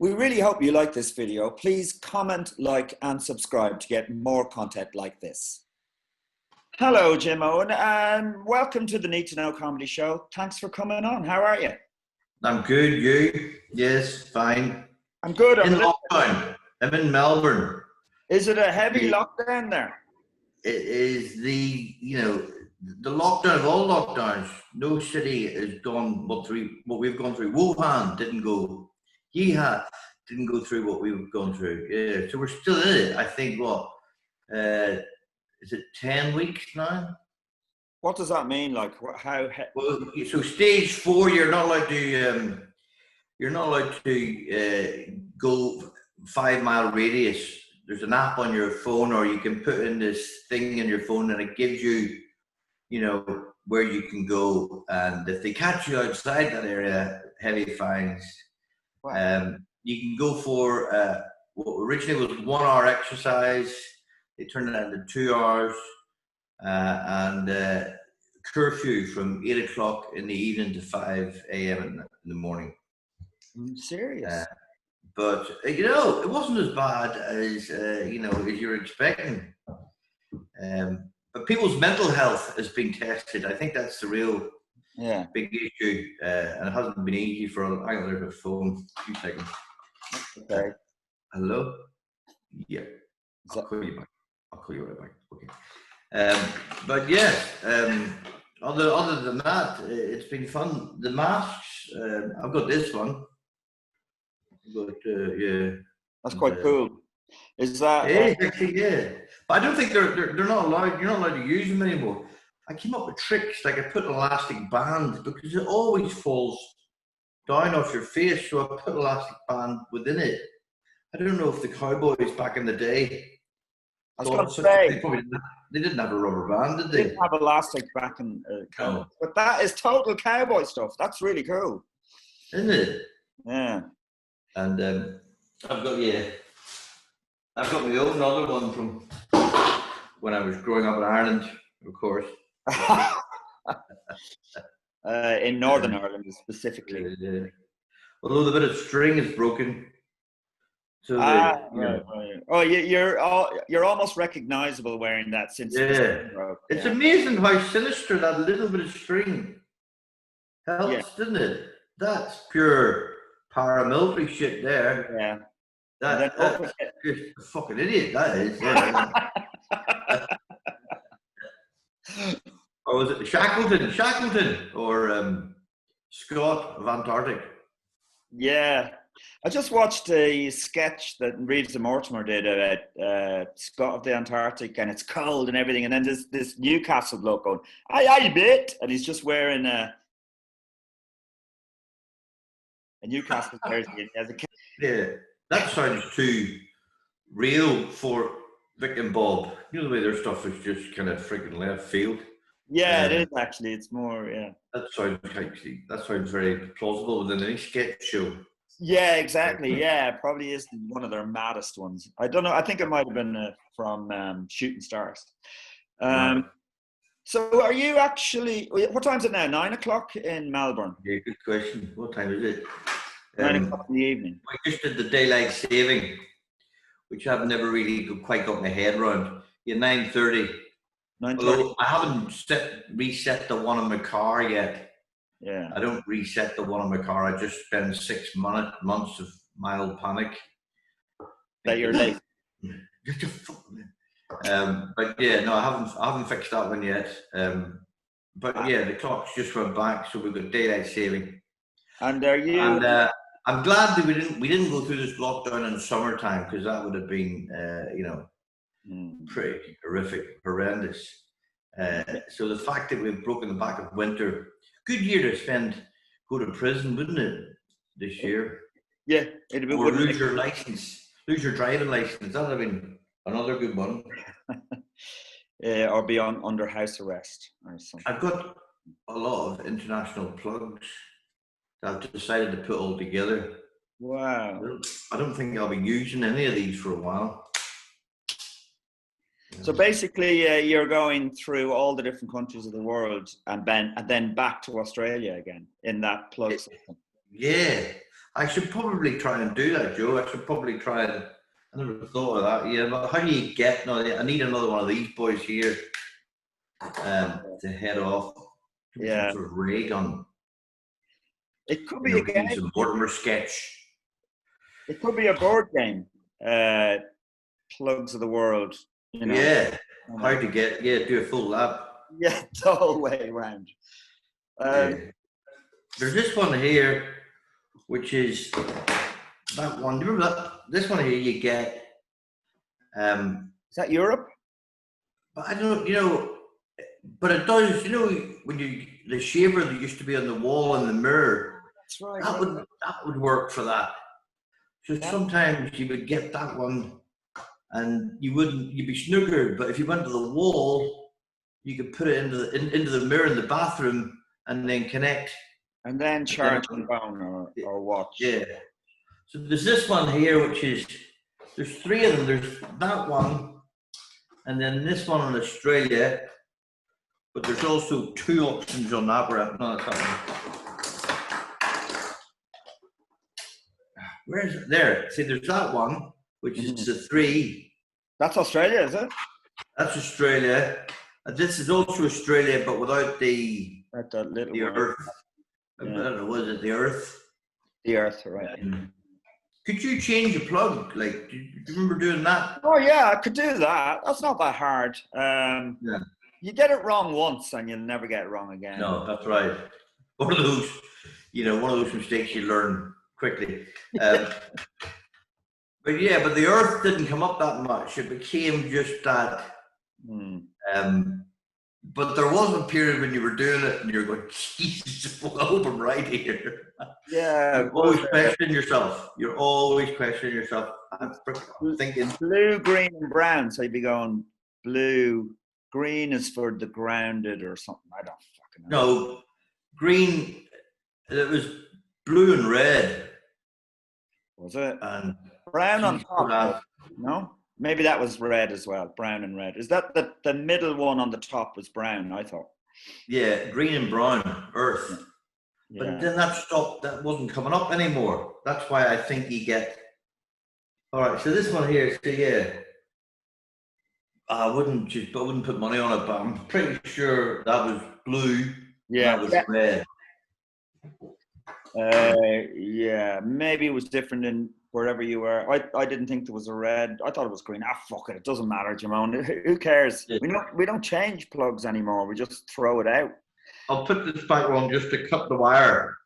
We really hope you like this video. Please comment, like, and subscribe to get more content like this. Hello, Jimeoin, and welcome to the Need to Know Comedy Show. Thanks for coming on. How are you? I'm good. You? Yes, fine. I'm good. In lockdown. I'm in Melbourne. Is it a heavy lockdown there? It is the lockdown of all lockdowns. No city has gone what we've gone through. Wuhan didn't go. Yiha didn't go through what we've gone through. Yeah, so we're still in it. I think is it 10 weeks now? What does that mean? Like how? Well, so stage 4, you're not allowed to go 5-mile radius. There's an app on your phone, or you can put in this thing in your phone, and it gives you, where you can go. And if they catch you outside that area, heavy fines. Wow. You can go for what originally was 1 hour exercise. They turned it into 2 hours, and curfew from 8 o'clock in the evening to 5 a.m. in the morning. I'm serious. But it wasn't as bad as as you're expecting. But people's mental health has been tested. I think that's the real big issue, and it hasn't been easy for. I got there's a phone. 2 seconds. Okay. Hello. Yeah. I'll call you back. I'll call you right back. Okay. But yes. Other than that, it's been fun. The masks. I've got this one. But that's quite cool. Is that? Actually, yeah. But I don't think they're not allowed. You're not allowed to use them anymore. I came up with tricks, like I put an elastic band, because it always falls down off your face. So I put an elastic band within it. I don't know if the cowboys back in the day. I was going to say they didn't have a rubber band, did they? They didn't have elastic back in cowboy. But that is total cowboy stuff. That's really cool, isn't it? Yeah. And I've got my own other one from when I was growing up in Ireland, of course. In Northern Ireland specifically. Although the bit of string is broken. So right. Oh, you're almost recognizable wearing that since it's amazing how sinister that little bit of string helps, doesn't it? That's pure paramilitary shit there. Yeah. That's just a fucking idiot, that is. Yeah. Or was it Shackleton or Scott of Antarctic? Yeah. I just watched a sketch that Reeves and Mortimer did about Scott of the Antarctic, and it's cold and everything, and then this Newcastle bloke going, aye, mate, and he's just wearing a Newcastle jersey, and he has a yeah, that sounds too real for Vic and Bob. You know the way their stuff is just kind of freaking left field. Yeah, it is actually. It's more, That sounds very plausible within any sketch show. Yeah, exactly. Yeah, probably is one of their maddest ones. I don't know. I think it might have been from Shooting Stars. So are you actually, what time is it now? 9 o'clock in Melbourne? Yeah, good question. What time is it? 9 o'clock in the evening. We just did the daylight saving, which I've never really quite got my head around. Yeah, 9:30. 9:30. Although I haven't reset the one in my car yet. Yeah. I don't reset the one on my car. I just spend 6 months of mild panic. That you're late. But yeah, no, I haven't fixed that one yet. But yeah, the clocks just went back, so we've got daylight saving. And are you? And I'm glad that we didn't go through this lockdown in summertime, because that would have been pretty horrendous. So the fact that we've broken the back of winter. Good year to go to prison, wouldn't it, this year? Yeah, it'd be. Or lose your license, lose your driving license. That would have been another good one. Or be under house arrest or something. I've got a lot of international plugs that I've decided to put all together. Wow. I don't think I'll be using any of these for a while. So basically, you're going through all the different countries of the world and then back to Australia again in that plug system. Yeah, I should probably try and do that, Joe. I should probably try and. I never thought of that. Yeah, but how do you get? No, I need another one of these boys here to head off. Yeah. Some sort of ray gun. It could be a game. Some Mortimer sketch. It could be a board game. Plugs of the world. You know. Yeah. Hard to get. Yeah, do a full lap. Yeah, the whole way around. Yeah. There's this one here, which is that one. Do you remember that? This one here you get. Is that Europe? But I don't, but it does, when the shaver that used to be on the wall in the mirror. That's right. That would work for that. So sometimes you would get that one, and you'd be snookered. But if you went to the wall, you could put it into the mirror in the bathroom, and then connect. And then charge the phone or watch. Yeah. So there's this one here, which is, there's three of them. There's that one, and then this one in Australia. But there's also two options on that. No, that's not one. Where is it? There. See, there's that one, which is the 3. That's Australia, is it? That's Australia. And this is also Australia, but without the Earth. I don't know, was it the Earth? The Earth, right. Could you change a plug? Like, do you remember doing that? Oh, yeah, I could do that. That's not that hard. Yeah. You get it wrong once and you'll never get it wrong again. No, that's right. One of those mistakes you learn quickly. But the Earth didn't come up that much. It became just that. But there was a period when you were doing it and you're going, Jesus, I hope I'm right here. Yeah. You're always questioning yourself. You're always questioning yourself. I'm thinking blue, green, and brown. So you'd be going blue. Green is for the grounded or something. I don't fucking know. No, green. It was blue and red. Was it? And brown on top. No, maybe that was red as well. Brown and red. Is that the middle one on the top was brown? I thought. Yeah, green and brown, Earth. Yeah. But then that stopped. That wasn't coming up anymore. That's why I think you get. All right. So this one here. So yeah. I wouldn't put money on it, but I'm pretty sure that was blue. Yeah, that was red. Yeah, maybe it was different in wherever you were. I didn't think there was a red. I thought it was green. Fuck it, it doesn't matter, Jimeoin. Who cares? Yeah. We don't change plugs anymore. We just throw it out. I'll put this back on just to cut the wire.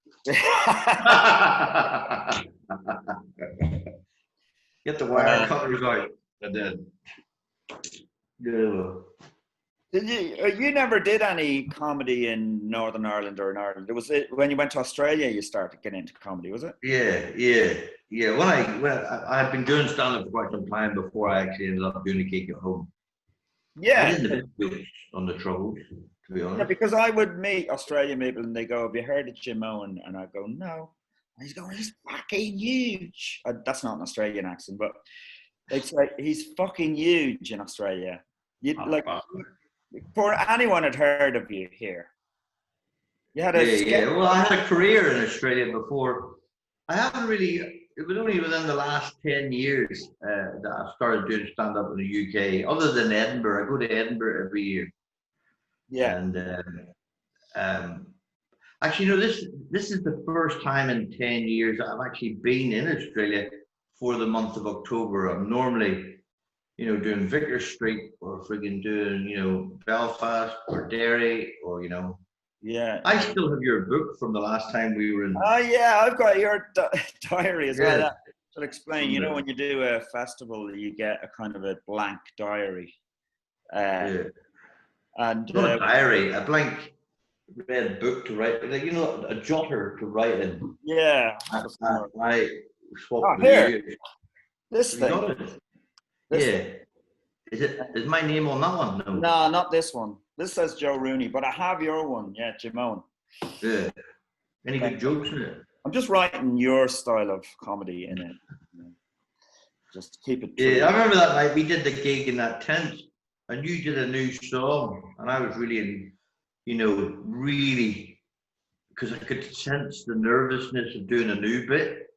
Get the wire cutters out, and then. Yeah. You never did any comedy in Northern Ireland or in Ireland? Was it when you went to Australia you started getting into comedy, was it? Yeah. When I had been doing stand-up for quite some time before I actually ended up doing a gig at home. Yeah. I didn't on the Troubles, to be honest. Yeah, because I would meet Australian people and they go, "Have you heard of Jimeoin?" And I go, "No." And he's going, "He's fucking huge." That's not an Australian accent, but it's like he's fucking huge in Australia. For anyone had heard of you here, you had a Well, I had a career in Australia before. I haven't really. It was only within the last 10 years that I started doing stand up in the UK. Other than Edinburgh, I go to Edinburgh every year. Yeah. And actually, this is the first time in 10 years that I've actually been in Australia for the month of October. I'm normally, doing Vicar Street or friggin' doing, Belfast or Derry or, Yeah. I still have your book from the last time we were in. Oh, yeah, I've got your diary as well. I'll explain. When you do a festival, you get a kind of a blank diary. And not a diary, a blank red book to write, like, a jotter to write in. Yeah. I swapped here. This thing. Is my name on that one? No, not this one. This says Joe Rooney, but I have your one. Yeah, Jimeoin. Yeah. Any good jokes in it? I'm just writing your style of comedy in it. Just keep it true. Yeah, I remember that night we did the gig in that tent, and you did a new song, and I was really, really, because I could sense the nervousness of doing a new bit.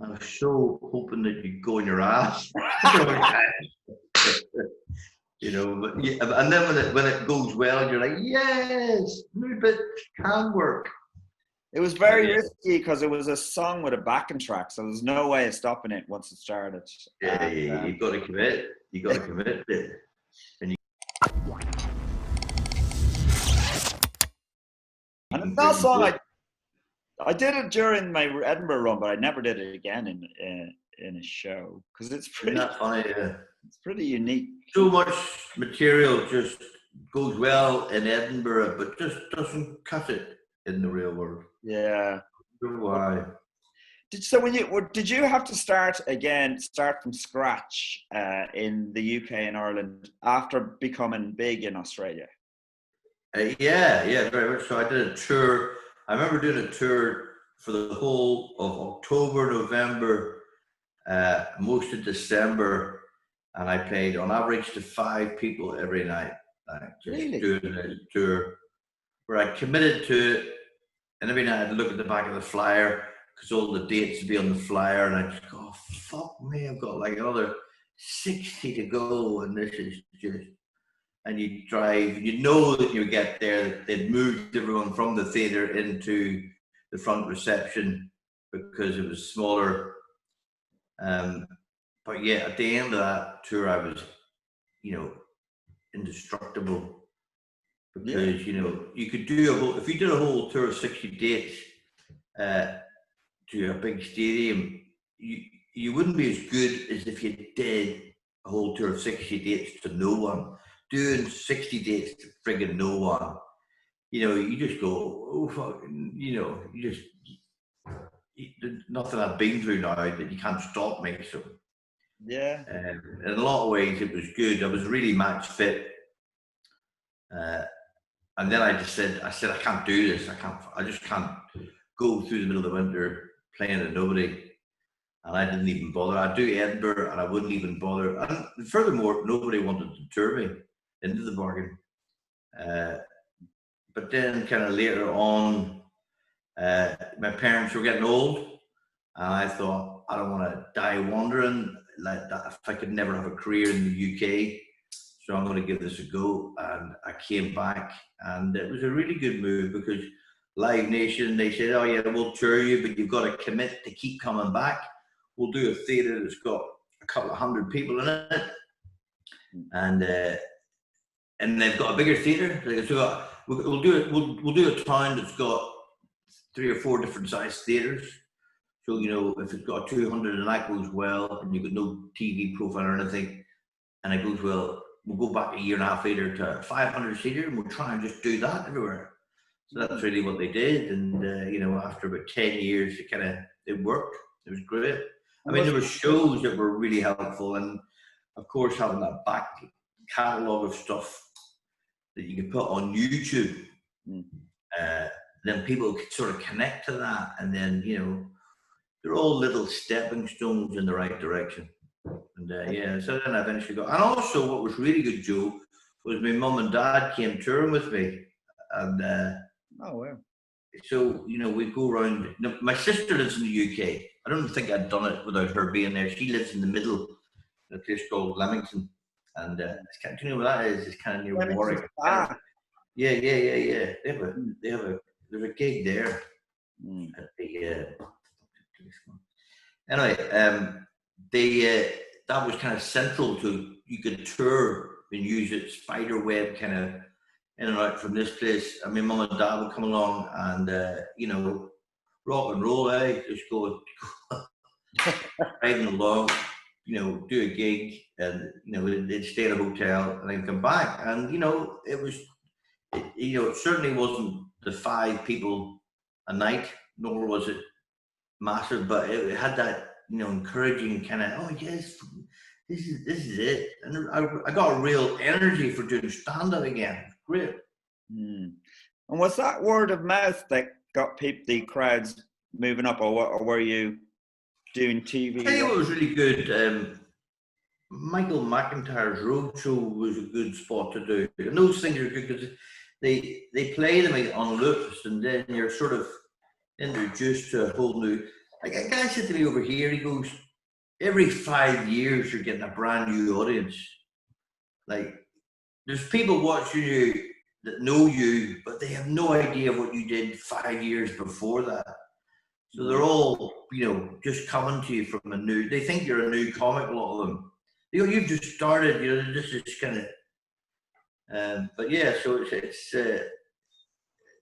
I was so hoping that you'd go in your ass. You know, but yeah, and then when it goes well, you're like, yes, maybe it can work. It was very risky because it was a song with a backing track, so there's no way of stopping it once it started. Yeah, you've got to commit. You got to commit to it. And that song, I did it during my Edinburgh run, but I never did it again in a show because it's pretty. Isn't that funny? It's pretty unique. So much material just goes well in Edinburgh, but just doesn't cut it in the real world. Yeah. I don't know why. Did you have to start from scratch in the UK and Ireland after becoming big in Australia? Yeah, very much so. I did a tour. I remember doing a tour for the whole of October, November, most of December, and I played on average to 5 people every night. Just doing a tour where I committed to it, and every night I'd look at the back of the flyer because all the dates would be on the flyer, and I'd just go, oh, fuck me, I've got like another 60 to go, and this is just. And you drive, you know that you get there, they'd moved everyone from the theatre into the front reception because it was smaller. But yeah, at the end of that tour, I was, indestructible. Because, you could do if you did a whole tour of 60 dates to a big stadium, you wouldn't be as good as if you did a whole tour of 60 dates to no one. Doing 60 dates to friggin' no one, you just go, oh, fucking, nothing I've been through now that you can't stop me. So, yeah. In a lot of ways, it was good. I was really match fit. And then I said, I can't do this. I just can't go through the middle of the winter playing to nobody. And I didn't even bother. I'd do Edinburgh and I wouldn't even bother. And furthermore, nobody wanted to tour me into the bargain. But then kind of later on, my parents were getting old, and I thought, I don't want to die wandering like that if I could never have a career in the UK. So I'm going to give this a go. And I came back, and it was a really good move because Live Nation, they said, oh yeah, we'll tour you, but you've got to commit to keep coming back. We'll do a theatre that's got a couple of hundred people in it. And they've got a bigger theatre. We'll do a town that's got 3 or 4 different size theatres. So if it's got 200 and that goes well, and you've got no TV profile or anything, and it goes well, we'll go back a year and a half later to a 500 seater, and we'll try and just do that everywhere. So that's really what they did. And after about 10 years, it worked. It was great. I mean, there were shows that were really helpful, and of course having that back catalogue of stuff that you could put on YouTube, then people could sort of connect to that, and then they're all little stepping stones in the right direction. And so then I eventually got. And also, what was really good, Joe, was my mum and dad came touring with me, and oh wow. So we go around. My sister lives in the UK. I don't think I'd done it without her being there. She lives in the middle, in a place called Leamington. And do you know what that is? It's kind of near Warwick. Yeah. There's a gig there. At the, anyway, that was kind of central to, you could tour and use it spider web kind of in and out from this place. I mean, mum and dad would come along and rock and roll, just go riding along. Do a gig, and they'd stay at a hotel and then come back, and it certainly wasn't the 5 people a night, nor was it massive, but it had that encouraging kind of, oh yes, this is it, and I got a real energy for doing stand-up again. Great. And was that word of mouth that got the crowds moving up, or were you doing TV? I tell you what was really good. Michael McIntyre's Roadshow was a good spot to do, and those things are good because they play them on loops, and then you're sort of introduced to a whole new. Like a guy said to me over here, he goes, every 5 years you're getting a brand new audience. Like there's people watching you that know you, but they have no idea what you did 5 years before that. So they're all, just coming to you from they think you're a new comic, a lot of them. You've just started, this is kind of, but yeah, so it's the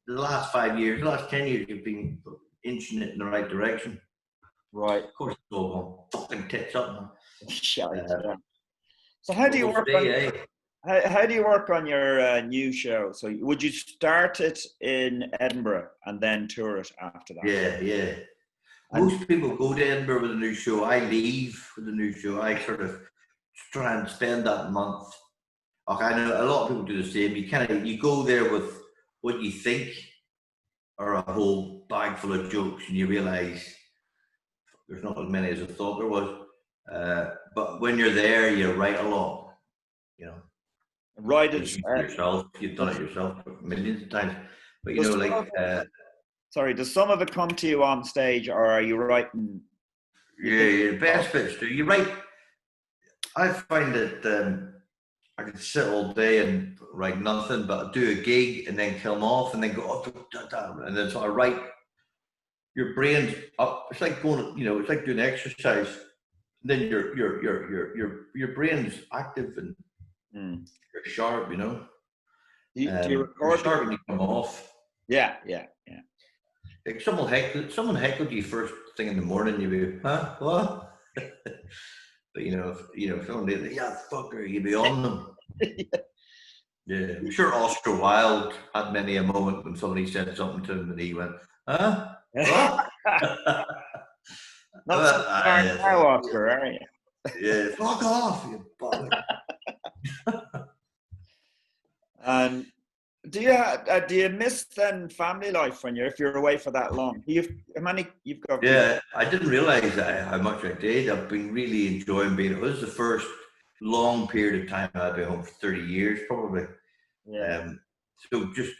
last 5 years, the last 10 years, you've been inching it in the right direction. Right. Of course, it's all going fucking tits up, man. So how do you work on how do you work on your new show? So would you start it in Edinburgh and then tour it after that? Yeah. Most people go to Edinburgh with a new show. I leave with a new show. I sort of try and spend that month. Okay, I know a lot of people do the same. You go there with what you think are a whole bag full of jokes, and you realise there's not as many as I thought there was. But when you're there, you write a lot. Write it yourself. You've done it yourself millions of times. But sorry, does some of it come to you on stage, or are you writing? The best bits do. You write. I find that I can sit all day and write nothing, but do a gig and then kill them off and then go and then so I write. Your brain's up. It's like going. It's like doing exercise. And then your brain's active and you're sharp. Do you record sharp when you come off? Yeah. Like someone heckled you first thing in the morning, you'd be, huh? What? But if someone did, yeah, fucker, you'd be on them. Yeah, I'm sure Oscar Wilde had many a moment when somebody said something to him and he went, huh? What? Not so far now, Oscar, are you? Yeah, fuck off, you bother. And do you miss then family life if you're away for that long? You've got? Yeah, I didn't realise how much I did. I've been really enjoying being. It was the first long period of time I've been home for 30 years, probably. Yeah. So just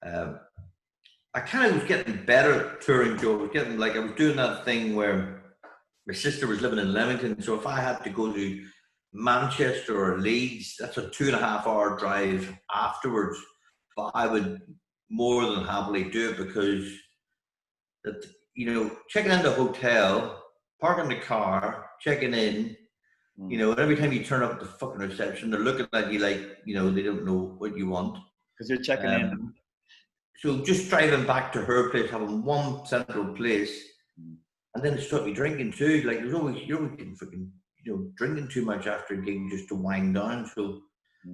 I kind of was getting better at touring, Joe. I was doing that thing where my sister was living in Leamington, so if I had to go to Manchester or Leeds, that's a 2.5 hour drive afterwards. But I would more than happily do it because checking into a hotel, parking the car, checking in, and every time you turn up at the fucking reception, they're looking at you like, they don't know what you want. Because you're checking in. So just driving back to her place, having one central place, and then it stopped me drinking too. Like you're always getting fucking, drinking too much after a gig just to wind down. So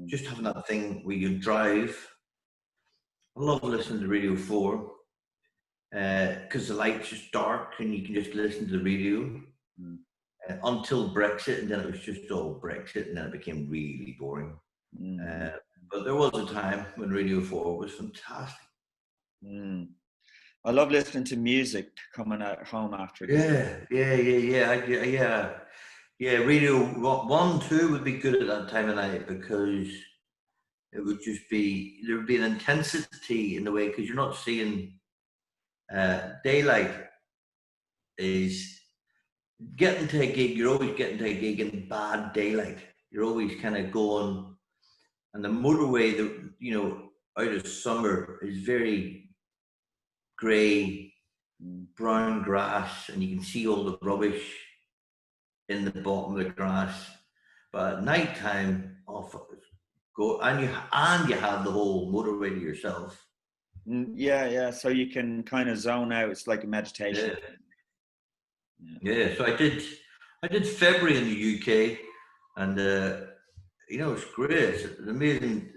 just having that thing where you drive. I love listening to Radio 4 because the light's just dark and you can just listen to the radio until Brexit, and then it was just all Brexit, and then it became really boring. But there was a time when Radio 4 was fantastic. I love listening to music coming at home after. Yeah. Radio 1, 2 would be good at that time of night because it would just be, there would be an intensity in the way, because you're not seeing daylight is getting to a gig. You're always getting to a gig in bad daylight. You're always kind of going, and the motorway, out of summer is very grey, brown grass, and you can see all the rubbish in the bottom of the grass. But at night time, and you have the whole motorway to yourself. Yeah. So you can kind of zone out. It's like a meditation. Yeah. So I did February in the UK, and it's great. It's amazing.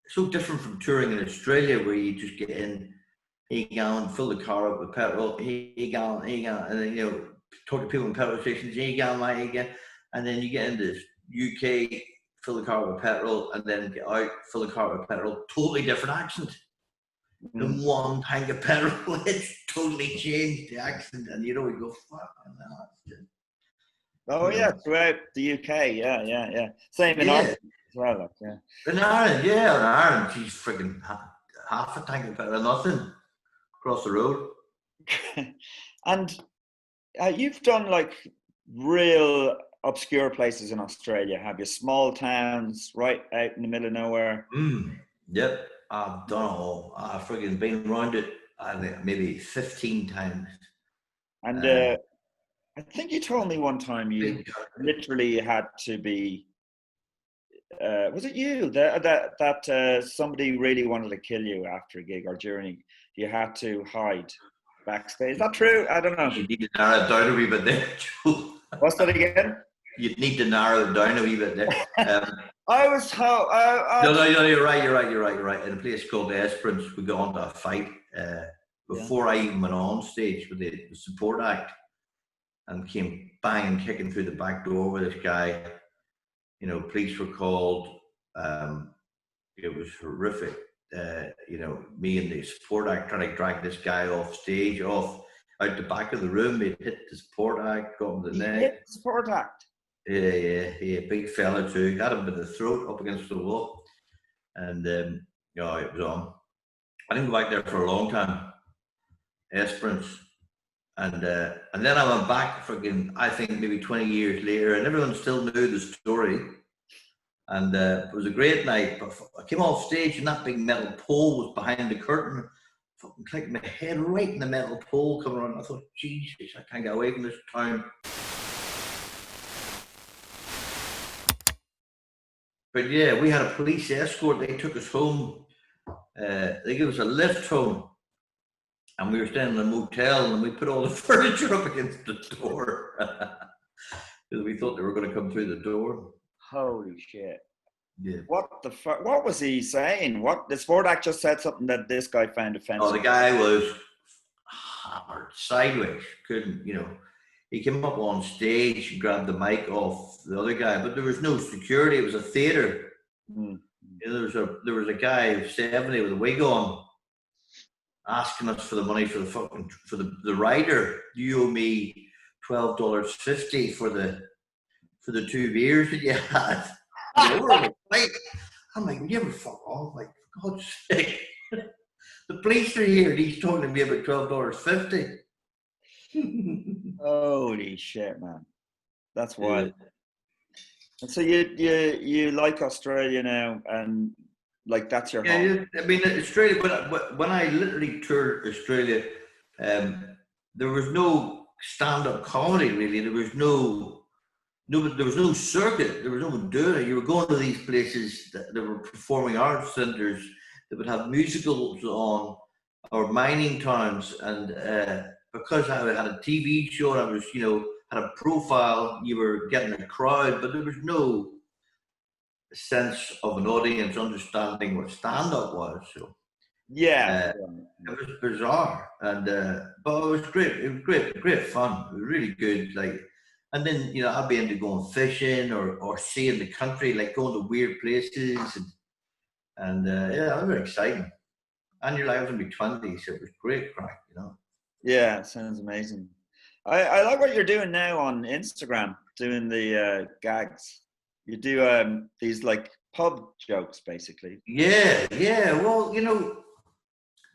So different from touring in Australia, where you just get in, hey gallon, fill the car up with petrol, hey gallon, and then talk to people in petrol stations, hey gallon, and then you get into UK, fill the car with petrol, and then get out, fill the car with petrol. Totally different accent. In one tank of petrol, it's totally changed the accent, and you go, fuck, Oh yeah, throughout the UK, yeah. Same in Ireland as well, In Ireland, she's freaking half a tank of petrol, nothing across the road. And you've done like real obscure places in Australia, have you? Small towns right out in the middle of nowhere. Yep, I've done it all. I've friggin' been around it, I think, maybe 15 times. And I think you told me one time you Big literally had to be. Was it you that somebody really wanted to kill you after a gig or during? You had to hide backstage. Is that true? I don't know. You need to narrow it down a wee bit there, Joe. What's that again? You'd need to narrow it down a wee bit there. I was how. No, you're right. In a place called Esperance, we got onto a fight before I even went on stage with the support act, and came banging, kicking through the back door with this guy. You know, police were called. It was horrific. You know, me and the support act trying to drag this guy off stage, out the back of the room. He'd hit the support act, got him in the neck. Hit the support act. Yeah, big fella too. Got him by the throat up against the wall, and it was on. I didn't go back there for a long time. Esperance, and then I went back I think maybe 20 years later, and everyone still knew the story. And it was a great night. But I came off stage, and that big metal pole was behind the curtain. Fucking clicked my head right in the metal pole coming around. I thought, Jesus, I can't get away from this town. But yeah, we had a police escort. They took us home. They gave us a lift home. And we were staying in a motel, and we put all the furniture up against the door. Because we thought they were going to come through the door. Holy shit. Yeah. What the fuck? What was he saying? What? The sport act just said something that this guy found offensive. Oh, the guy was hammered sideways. Couldn't, he came up on stage and grabbed the mic off the other guy, but there was no security. It was a theater. There was a guy who was 70 with a wig on, asking us for the money for the rider. You owe me $12.50 for the 2 beers that you had. I'm like, will you ever fuck off? Like, for God's sake. The police are here, and he's talking to me about $12.50. Holy shit, man. That's wild. And so you like Australia now, and like that's your home. Yeah, I mean, Australia, when I literally toured Australia, there was no stand-up comedy really. There was no circuit. There was no one doing it. You were going to these places that were performing arts centres that would have musicals on, or mining towns. And because I had a TV show and I was, had a profile, you were getting a crowd, but there was no sense of an audience understanding what stand-up was. So yeah, it was bizarre, and but it was great. It was great fun. It was really good. Like. And then, I'd be into going fishing or seeing the country, like going to weird places. And yeah, it was very exciting. And you're like, I was only 20, so it was great crack, Yeah, it sounds amazing. I like what you're doing now on Instagram, doing the gags. You do these like pub jokes, basically. Yeah. Well,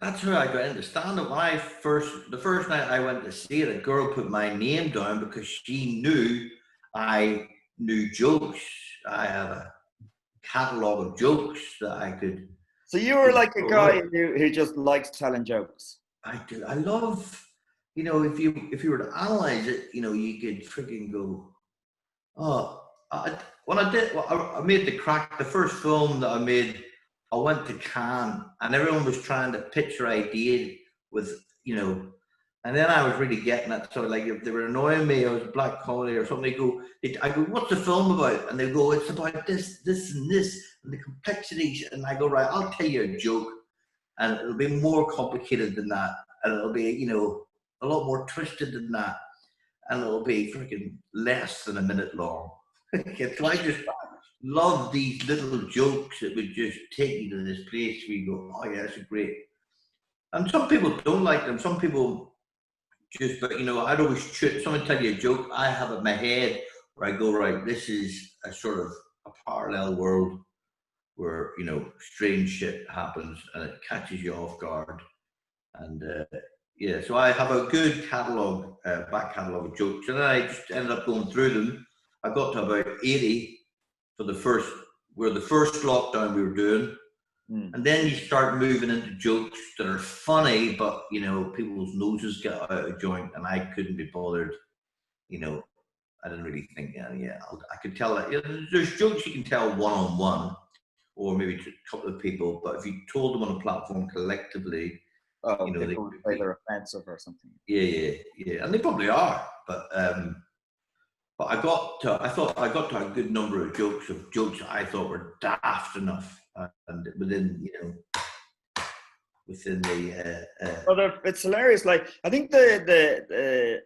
that's how I got into stand-up. The first night I went to see it, a girl put my name down because she knew I knew jokes. I have a catalogue of jokes that I could. So you were like a guy who just likes telling jokes. I do. I love, if you were to analyze it, you could freaking go, oh, I made the first film that I made. I went to Cannes, and everyone was trying to pitch their idea with, and then I was really getting it. So like, if they were annoying me, I was a black comedy or something, I go, what's the film about? And they go, it's about this, and this, and the complexities. And I go, right, I'll tell you a joke, and it'll be more complicated than that, and it'll be, a lot more twisted than that, and it'll be freaking less than a minute long. So I just love these little jokes that would just take you to this place where you go, oh yeah, that's great. And some people don't like them. Some people just, but I'd always someone tell you a joke, I have it in my head where I go, right, this is a sort of a parallel world where, strange shit happens and it catches you off guard. And yeah, so I have a good catalogue, back catalogue of jokes, and then I just ended up going through them. I got to about 80 for the first lockdown we were doing. And then you start moving into jokes that are funny, but, you know, people's noses get out of joint, and I couldn't be bothered. You know, I didn't really think, I could tell that. You know, there's jokes you can tell one-on-one, or maybe to a couple of people, but if you told them on a platform collectively, Oh, you know, they would say they're offensive or something. Yeah, and they probably are, but I thought I got to a good number of jokes I thought were daft enough, and within the. Well, it's hilarious. Like, I think the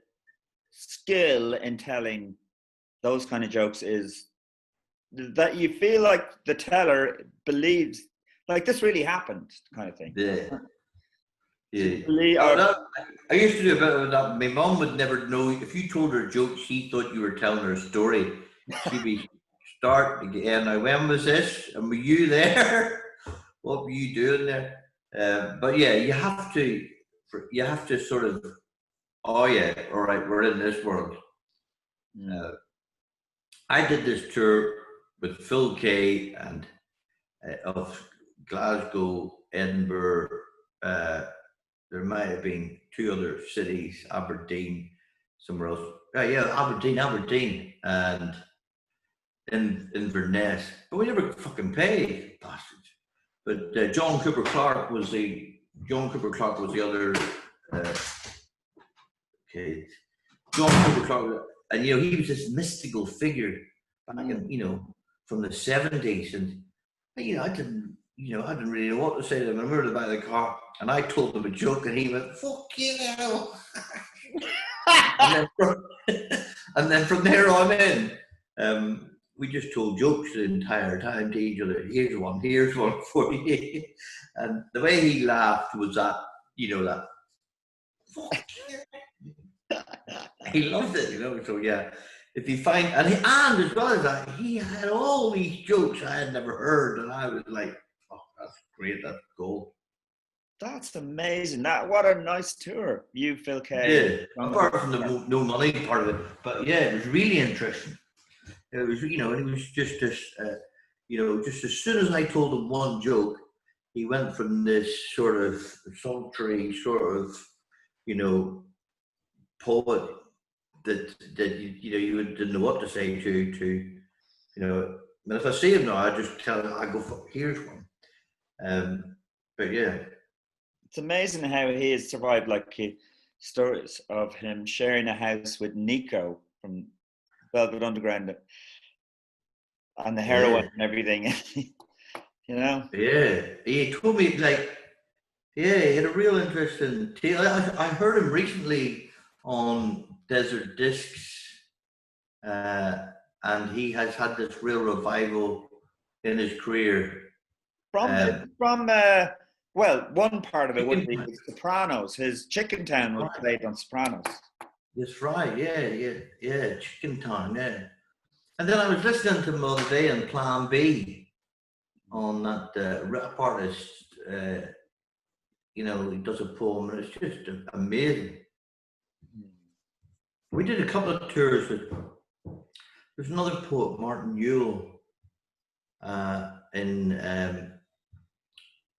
skill in telling those kind of jokes is that you feel like the teller believes, like, this really happened, kind of thing. Yeah. I used to do a bit of that. My mum would never know if you told her a joke. She thought you were telling her a story. She'd be start again. Now, when was this? And were you there? What were you doing there? But yeah, you have to sort of. Oh yeah, all right. We're in this world. I did this tour with Phil Kay and of Glasgow, Edinburgh. There might have been 2 other cities, Aberdeen, somewhere else. Aberdeen, and in Inverness. But we never fucking paid, bastards. But John Cooper Clarke was the other kid. John Cooper Clarke, and you know, he was this mystical figure back in, you know, from the 70s, and you know, I didn't really know what to say to him. I remember the back of the car, and I told him a joke, and he went, "Fuck you!" and then from there on in, we just told jokes the entire time to each other. Here's one for you. And the way he laughed was that, you know, that. Fuck you. He loved it, you know. So yeah, if you find and as well as that, he had all these jokes I had never heard, and I was like, "Oh, that's great, that's gold." That's amazing. What a nice tour, you, Phil Kay. Yeah, apart from the no money part of it, but yeah, it was really interesting. It was, you know, and it was just this, you know, just as soon as I told him one joke, he went from this sort of sultry sort of, you know, poet that you know, you didn't know what to say to you know. And if I see him now, I just tell him, I go, here's one. But yeah, it's amazing how he has survived. Like, stories of him sharing a house with Nico from Velvet Underground and the heroin and everything. You know. Yeah, he told me, like, yeah, he had a real interesting tale. I heard him recently on Desert Discs, and he has had this real revival in his career. Well, one part of it would be the Sopranos. His Chicken Town was played on Sopranos. That's right. Yeah. Chicken Town. Yeah. And then I was listening to him the other day on Plan B on that rap artist. You know, he does a poem, and it's just amazing. We did a couple of tours with. There's another poet, Martin Yule, in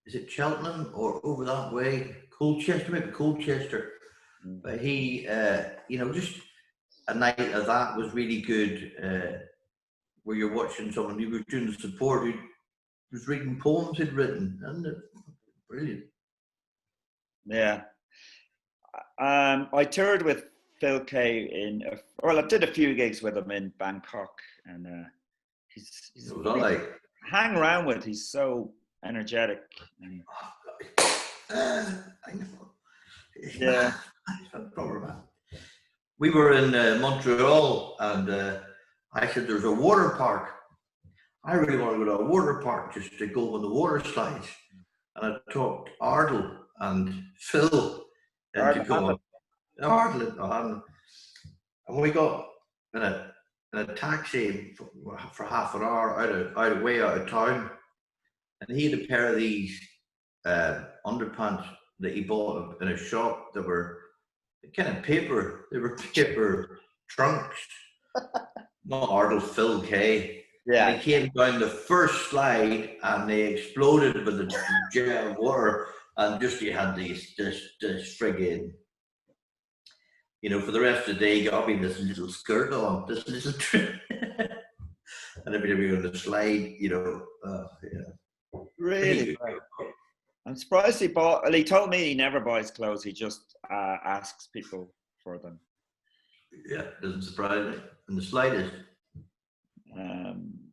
is it Cheltenham or over that way? Colchester, maybe Colchester. But he, you know, just a night of that was really good. Where you're watching someone who was doing the support, who was reading poems he'd written, and brilliant. Yeah. I toured with Phil Kay I did a few gigs with him in Bangkok, and he's hang around with. He's so energetic. I know. Yeah. We were in Montreal, and I said, "There's a water park. I really want to go to a water park just to go on the water slides." And I talked Ardle and Phil into going. Ardle, and we got in a taxi for half an hour way out of town, and he had a pair of these underpants that he bought in a shop that were kind of paper. They were paper trunks, not Ardle Phil K. Yeah. And he came down the first slide and they exploded with a jet of water. And just you had this friggin', you know, for the rest of the day, you got me this little skirt on, this little trim. And every time you on the slide, you know, yeah. Really? I'm surprised he bought. Well, he told me he never buys clothes. He just asks people for them. Yeah, doesn't surprise me in the slightest.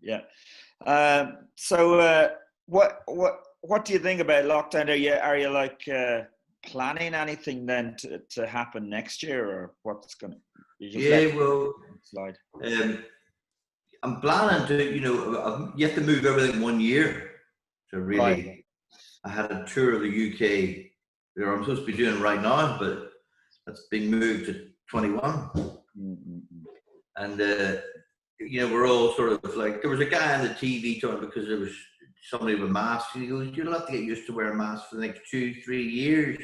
Yeah. So, what do you think about lockdown? Are you like planning anything then to happen next year, or what's gonna? Slide. I'm planning to, you know, you have to move everything 1 year. So really, right. I had a tour of the UK that I'm supposed to be doing right now, but that's being moved to 21. Mm-hmm. And, you know, we're all sort of like, there was a guy on the TV talking because there was somebody with masks. He goes, you'll have to get used to wearing masks for the next 2-3 years.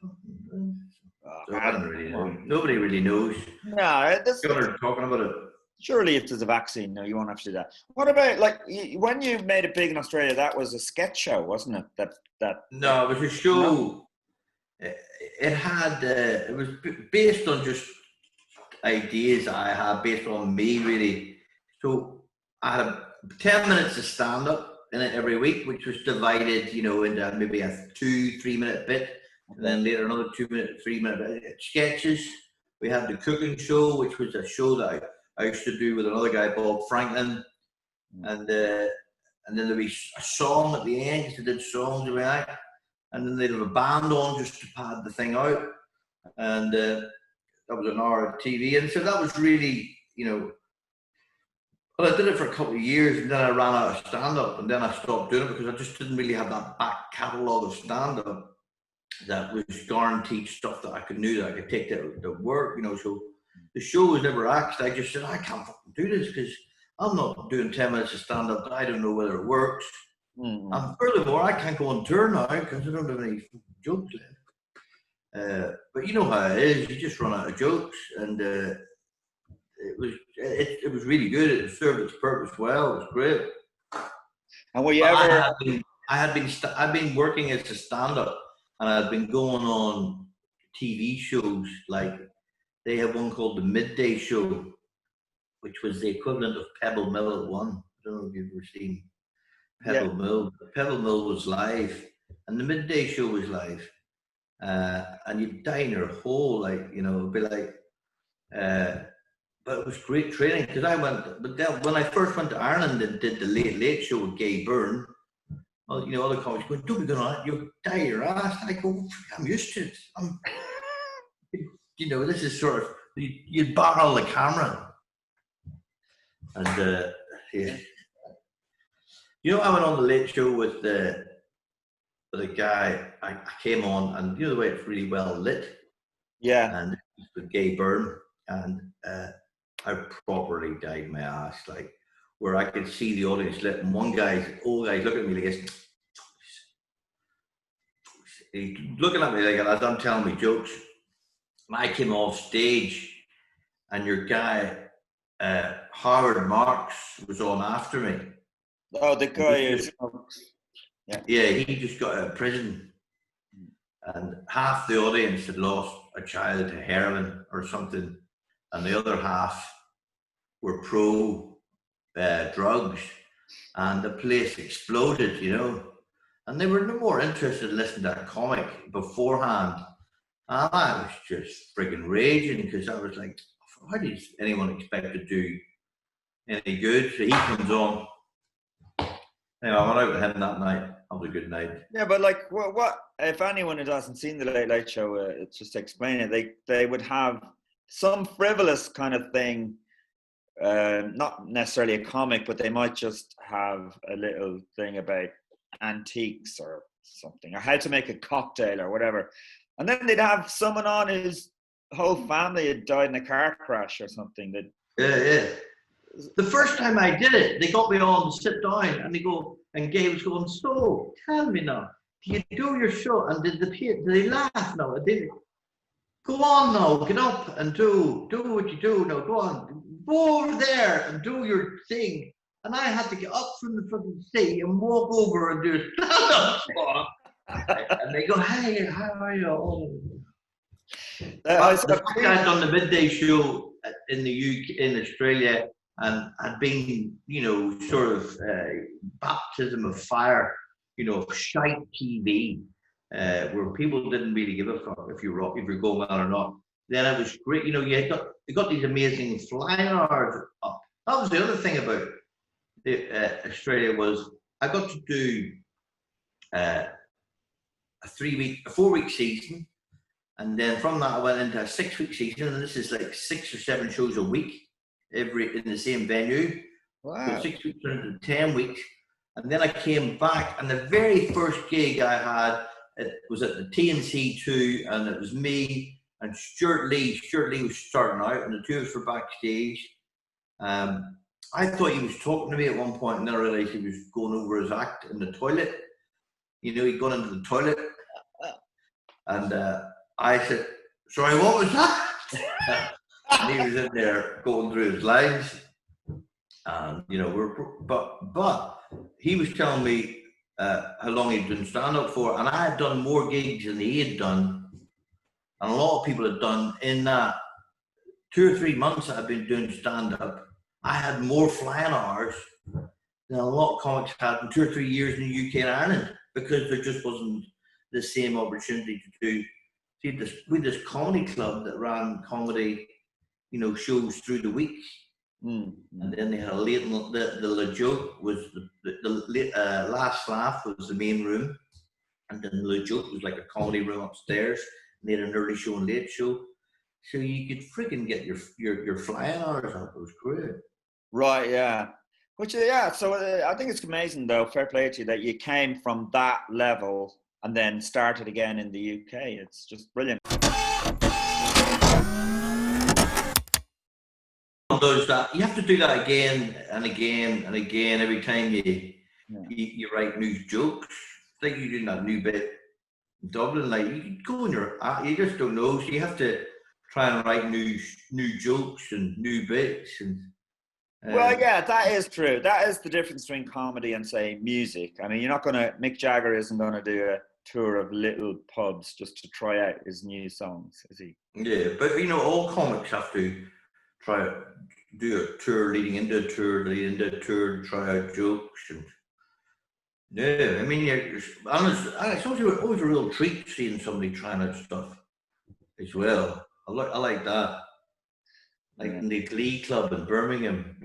So I don't really know. Nobody really knows. No, they're talking about it. Surely if there's a vaccine, no, you won't have to do that. What about, like, when you made it big in Australia, that was a sketch show, wasn't it? No, it was a show. No. It had, it was based on just ideas I had, based on me, really. So I had 10 minutes of stand-up in it every week, which was divided, you know, into maybe a 2-3 minute bit, and then later another 2-minute, 3-minute sketches. We had the cooking show, which was a show that I used to do with another guy, Bob Franklin, and then there'd be a song at the end, because they did songs every night, and then they'd have a band on just to pad the thing out, and that was an hour of TV, and so that was really, you know, well, I did it for a couple of years, and then I ran out of stand-up, and then I stopped doing it because I just didn't really have that back catalogue of stand-up that was guaranteed stuff that I could do, that I could take to work, you know, so the show was never axed. I just said, I can't fucking do this because I'm not doing 10 minutes of stand-up. I don't know whether it works. Mm-hmm. And furthermore, I can't go on tour now because I don't have any jokes left. But you know how it is. You just run out of jokes. And it was really good. It served its purpose well. It was great. And were you ever... I've been working as a stand-up, and I've been going on TV shows like, they have one called the Midday Show, which was the equivalent of Pebble Mill at one. I don't know if you've ever seen Pebble Mill. Pebble Mill was live, and the Midday Show was live. And you'd die in your hole, like, you know, it'd be like, but it was great training, because when I first went to Ireland and did the Late Late Show with Gay Byrne, well, you know, other comics going, don't be going on it, you'll die your ass. I go, I'm used to it. You know, this is sort of, you'd barrel the camera. And, yeah. You know, I went on the Late Show with a guy, I came on, and you know the way it's really well lit? Yeah. And it was with Gay Byrne, and I properly died my ass, like, where I could see the audience lit, and one old guy's looking at me like this. He's looking at me like, as I'm telling me jokes. I came off stage, and your guy, Howard Marks, was on after me. Oh, the guy is... Yeah, he just got out of prison. And half the audience had lost a child to heroin or something, and the other half were pro drugs, and the place exploded, you know. And they were no more interested in listening to a comic beforehand. And I was just frigging raging, because I was like, how does anyone expect to do any good? So he comes on. Anyway, I went out with him that night. That was a good night. Yeah, but like, what if anyone who hasn't seen the Late Late Show, just to explain it, they would have some frivolous kind of thing, not necessarily a comic, but they might just have a little thing about antiques or something, or how to make a cocktail or whatever. And then they'd have someone on whose whole family had died in a car crash or something. Yeah. The first time I did it, they got me on to sit down, and they go, and Gabe was going, so tell me now, do you do your show? And did they laugh? No, did go on now, get up and do what you do now. Go on, go over there and do your thing. And I had to get up from the fucking seat and walk over and do a stand-up spot. And they go, "Hey, how are you?" I'd done the midday show in the UK, in Australia, and had been, sort of baptism of fire, shite TV, where people didn't really give a fuck if you're going well or not. Then it was great, you got these amazing flying hours up. That was the other thing about Australia was I got to do a 4-week season. And then from that, I went into a 6-week season, and this is like 6 or 7 shows a week, in the same venue. Wow. So 6 weeks turned into 10 weeks. And then I came back, and the very first gig I had, it was at the TNC2, and it was me and Stuart Lee. Stuart Lee was starting out, and the two of us were backstage. I thought he was talking to me at one point, and then I realised he was going over his act in the toilet. He'd gone into the toilet. And I said, "Sorry, what was that?" And he was in there going through his lines. And, but he was telling me how long he'd been stand-up for. And I had done more gigs than he had done. And a lot of people had done in that 2 or 3 months that I've been doing stand-up. I had more flying hours than a lot of comics had in 2 or 3 years in the UK and Ireland, because there just wasn't the same opportunity to do. See, this comedy club that ran comedy, shows through the week. And then they had a late, the joke was the last laugh was the main room, and then the joke was like a comedy room upstairs. And they had an early show and late show, so you could freaking get your flying hours up. It was great. Right, yeah. Which, so I think it's amazing, though, fair play to you, that you came from that level and then started again in the UK. It's just brilliant. Does that, you have to do that again and again and again every time you write new jokes. It's like you doing that new bit in Dublin, like you go in you just don't know, so you have to try and write new jokes and new bits. And well, yeah, that is true. That is the difference between comedy and, say, music. I mean, Mick Jagger isn't going to do a tour of little pubs just to try out his new songs, is he? Yeah, but all comics have to try to do a tour leading into a tour, to try out jokes. And yeah, I mean, it's always a real treat seeing somebody trying out stuff as well. I like that. Like in the Glee Club in Birmingham,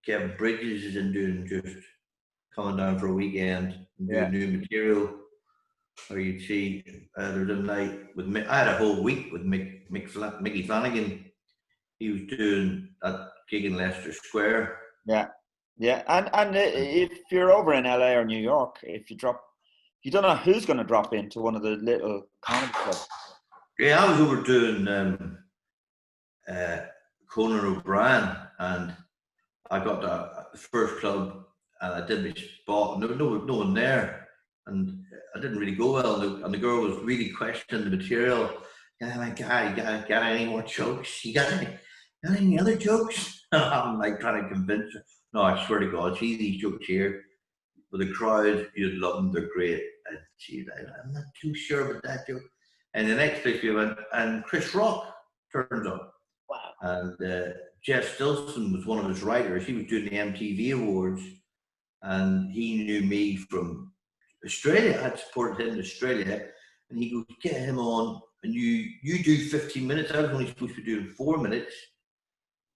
Kevin Bridges is just coming down for a weekend and doing new material. Or you'd see there's a night with Mick. I had a whole week with Mickey Flanagan. He was doing that gig in Leicester Square. Yeah. And if you're over in LA or New York, you don't know who's going to drop into one of the little comedy clubs. Yeah, I was over doing Conan O'Brien, and I got the first club, and I did my spot. No one there, and I didn't really go well. And the girl was really questioning the material. Yeah, my guy, you got any more jokes? You got any other jokes? I'm like trying to convince her. No, I swear to God, see these jokes here with the crowd, you'd love them. They're great. And she's like, I'm not too sure about that joke. And the next place we went, and Chris Rock turns up. Wow. And Jeff Stilson was one of his writers. He was doing the MTV Awards, and he knew me from Australia. I'd supported him in Australia, and he goes, get him on, and you do 15 minutes. I was only supposed to be doing 4 minutes.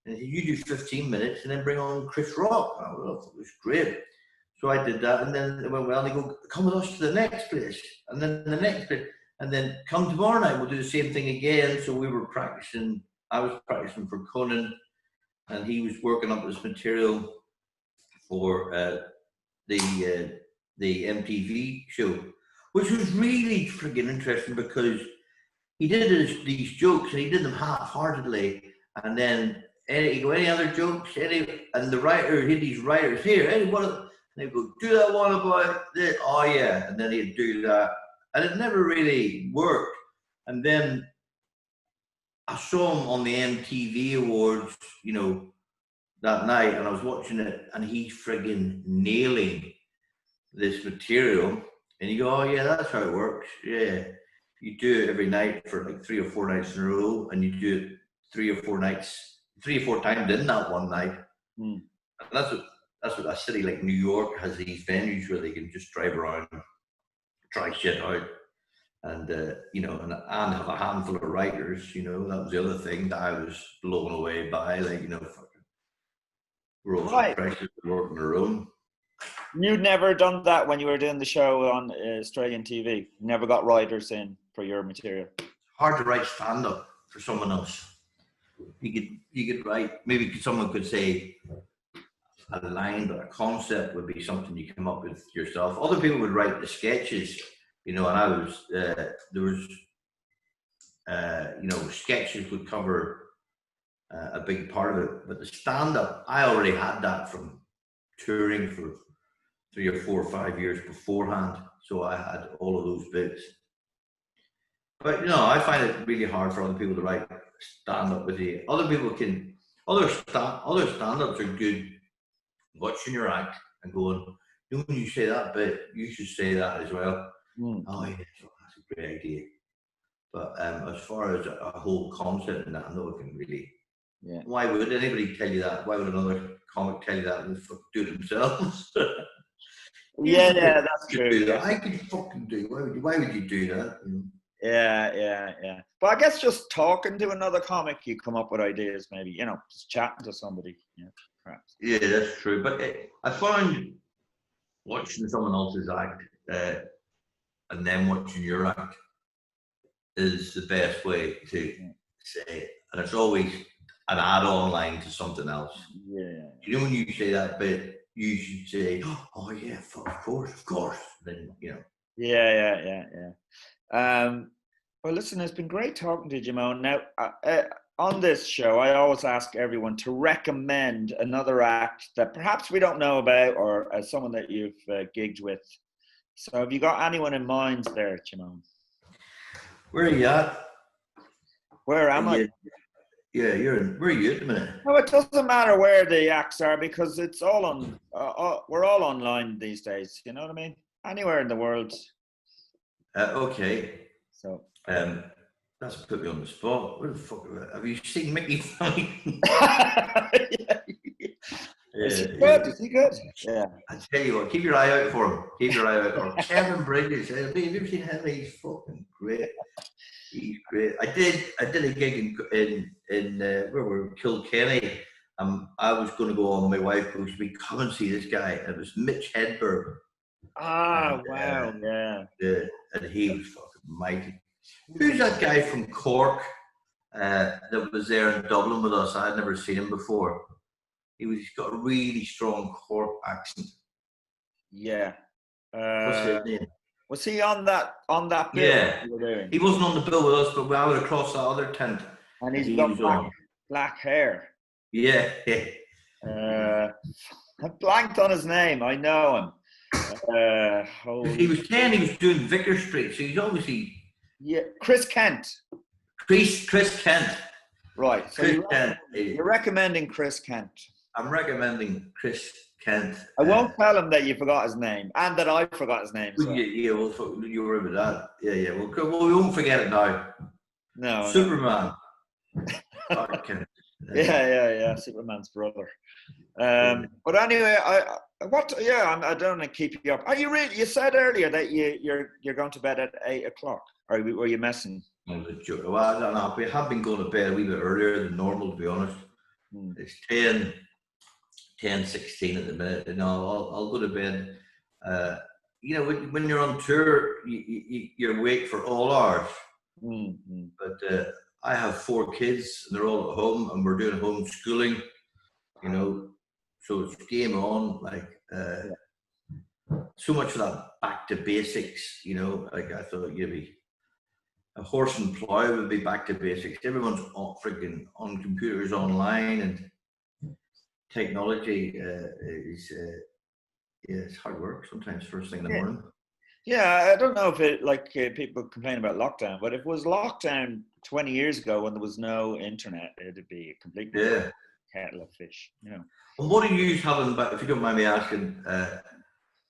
And he said, you do 15 minutes, and then bring on Chris Rock. And I thought it was great. So I did that, and then it went well. And they go, come with us to the next place, and then the next place, and then come tomorrow night, we'll do the same thing again. So we were practicing. I was practicing for Conan, and he was working up this material for the MTV show, which was really freaking interesting because he did these jokes, and he did them half-heartedly, and then any other jokes, and the writer, he had these writers here, and And he'd go, do that one about this. Oh yeah, and then he'd do that, and it never really worked. And then I saw him on the MTV Awards, you know, that night, and I was watching it, and he's friggin' nailing this material. And you go, oh yeah, that's how it works. Yeah, you do it every night for like 3 or 4 nights in a row, and you do it 3 or 4 nights, 3 or 4 times in that one night. And that's what a city like New York has, these venues where they can just drive around, try shit out, and you know, and have a handful of writers. You know, that was the other thing that I was blown away by. Like, you know, we're all so precious to work on our own. You'd never done that when you were doing the show on Australian TV? Never got writers in for your material? Hard to write stand-up for someone else. You could write, maybe someone could say a line, but a concept would be something you come up with yourself. Other people would write the sketches, you know, and I was, there was, you know, sketches would cover a big part of it, but the stand-up, I already had that from touring for 3 or 4 or 5 years beforehand, so I had all of those bits. But you know, I find it really hard for other people to write stand-up with you. Other people can, other stand-ups are good watching your act and going, you know, when you say that bit, you should say that as well. Oh yeah, that's a great idea. But as far as a whole concept and that, no one can really. Yeah. Why would anybody tell you that? Why would another comic tell you that and do it themselves? Yeah, that's true. That. I could fucking do. Why would you do that? Yeah. But I guess just talking to another comic, you come up with ideas. Maybe, you know, just chatting to somebody. Yeah, perhaps. Yeah, that's true. But I found watching someone else's act and then watching your act is the best way to say it, and it's always an add-on line to something else. Yeah. You know, when you say that bit, you should say, "Oh yeah, of course." Then you know. Yeah. Well, listen, it's been great talking to you, Jimeoin. Now, on this show, I always ask everyone to recommend another act that perhaps we don't know about, or someone that you've gigged with. So, have you got anyone in mind there, Jimeoin? Where are you at? Where am I? Yeah, where are you at the minute? No, it doesn't matter where the acts are because it's all on. We're all online these days. You know what I mean? Anywhere in the world. Okay. So. That's put me on the spot. Where the fuck have you seen Mickey? Is he good? Is he good? Yeah. I tell you what, keep your eye out for him. Keep your eye out for him. Kevin Bridges. Have you ever seen him? He's fucking great. He's great. I did a gig in where were we? Kilkenny. I was going to go on. My wife goes, "We come and see this guy." And it was Mitch Hedberg. Wow! Yeah. And he was fucking mighty. Who's that guy from Cork that was there in Dublin with us? I had never seen him before. He's got a really strong Cork accent. Yeah. What's his name? Was he on that bill? Yeah. He wasn't on the bill with us, but I would have crossed that other tent. And he's got black hair. Yeah. I blanked on his name. I know him. He was 10. He was doing Vicar Street, so he's obviously. Yeah, Chris Kent. Chris Kent. Right. So you're recommending Chris Kent. I'm recommending Chris Kent. I won't tell him that you forgot his name and that I forgot his name. So. Yeah, well, you were with that. Yeah. Well, we won't forget it now. No. Superman. Yeah. Superman's brother. But anyway, I don't want to keep you up. Are you really? You said earlier that you're going to bed at 8:00. Or were you messing? Well, I don't know. We have been going to bed a wee bit earlier than normal, to be honest. It's 10:16 at the minute. You know, I'll go to bed. You know, when you're on tour, you're awake for all hours. But I have 4 kids, and they're all at home, and we're doing homeschooling. You know, so it's game on. Like so much for that back to basics. You know, like I thought you'd be. A horse and plough would be back to basics. Everyone's freaking on computers online, and technology is Yeah, it's hard work sometimes first thing in the morning. Yeah, I don't know if it people complain about lockdown, but if it was lockdown 20 years ago when there was no internet, it'd be a completely different kettle of fish, you know. And what are you having? But if you don't mind me asking,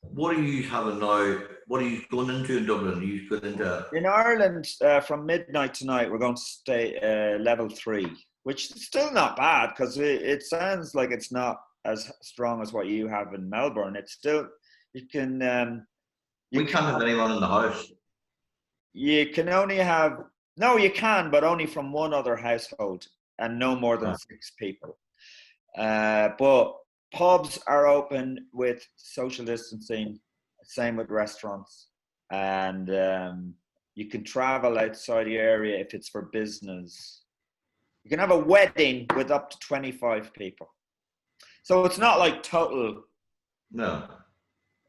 what are you having now? What are you going into in Dublin? Are you going into? In Ireland, from midnight tonight, we're going to stay level 3, which is still not bad because it sounds like it's not as strong as what you have in Melbourne. It's still you can. We can't have anyone in the house. You can only have no, you can, but only from one other household and no more than 6 people. But pubs are open with social distancing. Same with restaurants, and you can travel outside the area if it's for business. You can have a wedding with up to 25 people. So it's not like total. No.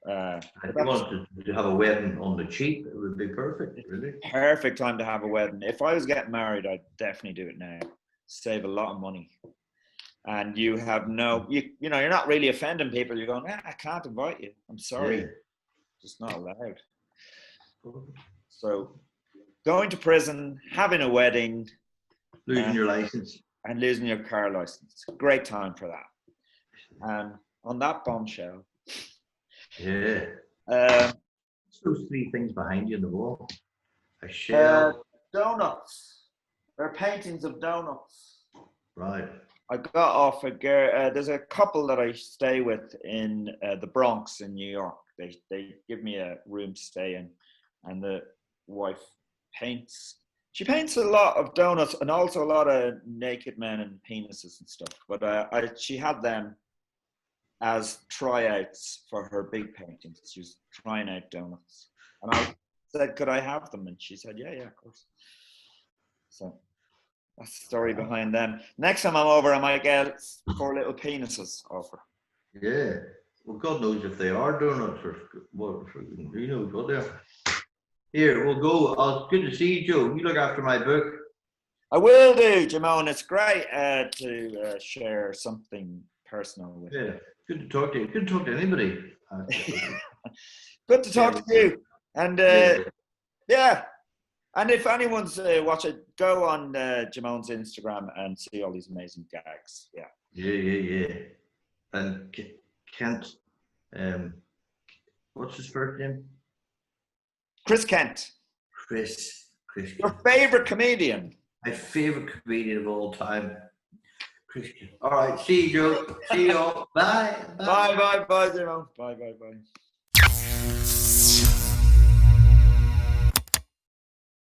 If you wanted to have a wedding on the cheap, it would be perfect, really. Perfect time to have a wedding. If I was getting married, I'd definitely do it now. Save a lot of money. And you have you're not really offending people. You're going, I can't invite you. I'm sorry. Yeah. Just not allowed. So going to prison, having a wedding. Losing your license. And losing your car license. Great time for that. And on that bombshell. Yeah. Those 3 things behind you in the wall. A shell. Donuts. They're paintings of donuts. Right. I got off a girl. There's a couple that I stay with in the Bronx in New York. They give me a room to stay in, and the wife paints. She paints a lot of donuts and also a lot of naked men and penises and stuff. But she had them as tryouts for her big paintings. She was trying out donuts, and I said, "Could I have them?" And she said, "Yeah, of course." So. That's the story behind them. Next time I'm over, I might get 4 little penises over. Yeah. Well, God knows if they are donuts or what. Who knows what they are. Here, we'll go. Good to see you, Joe. You look after my book. I will do, Jimeoin. It's great to share something personal with you. Yeah. Good to talk to you. Good to talk to anybody. Good to talk to you. And yeah. And if anyone's watching, go on Jimeoin's Instagram and see all these amazing gags. Yeah. Yeah. And Kent, what's his first name? Chris Kent. Chris. Your favorite comedian. My favorite comedian of all time. Chris. All right. See you, Joe. See you all. Bye. Bye, Jimeoin. Bye.